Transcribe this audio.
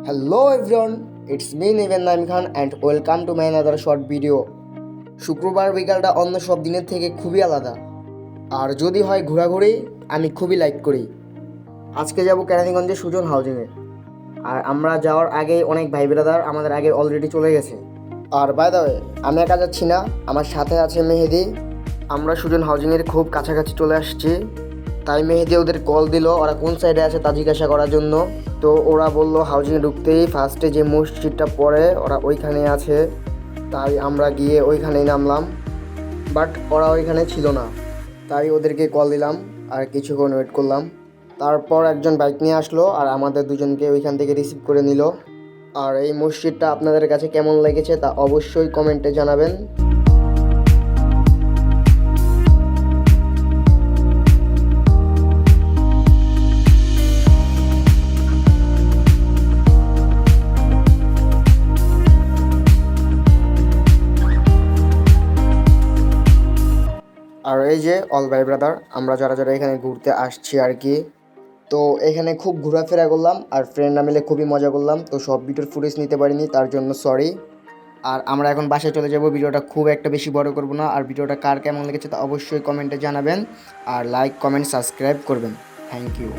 Hello everyone, it's me Niven Naim Khan and welcome to my another short video. শুক্রবার বিকালটা অন্য সব দিনের থেকে খুবই আলাদা, আর যদি হয় ঘোরাঘুরি আমি খুবই লাইক করি। আজকে যাব কেরানীগঞ্জে সুজন হাউজিংয়ে, আর আমরা যাওয়ার আগেই অনেক ভাই ব্রাদার আমাদের আগে অলরেডি চলে গেছে। আর বাই দ্য ওয়ে, আমি একা যাচ্ছি না, আমার সাথে আছে মেহেদি। আমরা সুজন হাউজিংয়ের খুব কাছাকাছি চলে আসছি, তাই মেহেদি ওদের কল দিল ওরা কোন সাইডে আছে তা জিজ্ঞাসা করার জন্য। তো ওরা বললো হাউজিংয়ে ঢুকতেই ফার্স্টে যে মসজিদটা পড়ে ওরা ওইখানে আছে, তাই আমরা গিয়ে ওইখানেই নামলাম। বাট ওরা ওইখানে ছিল না, তাই ওদেরকে কল দিলাম আর কিছুক্ষণ ওয়েট করলাম। তারপর একজন বাইক নিয়ে আসলো আর আমাদের দুজনকে ওইখান থেকে রিসিভ করে নিল। আর এই মসজিদটা আপনাদের কাছে কেমন লেগেছে তা অবশ্যই কমেন্টে জানাবেন। আর এই যে অল ভাই ব্রাদার, আমরা যারা যারা এখানে ঘুরতে আসছি আর কি, তো এখানে খুব ঘোরাফেরা করলাম আর ফ্রেন্ডরা মিলে খুবই মজা করলাম। তো সব ভিডিওর ফুটেজ নিতে পারিনি, তার জন্য সরি। আর আমরা এখন বাসায় চলে যাব, ভিডিওটা খুব একটা বেশি বড় করব না। আর ভিডিওটা কার কেমন লেগেছে তা অবশ্যই কমেন্টে জানাবেন, আর লাইক কমেন্ট সাবস্ক্রাইব করবেন। Thank you.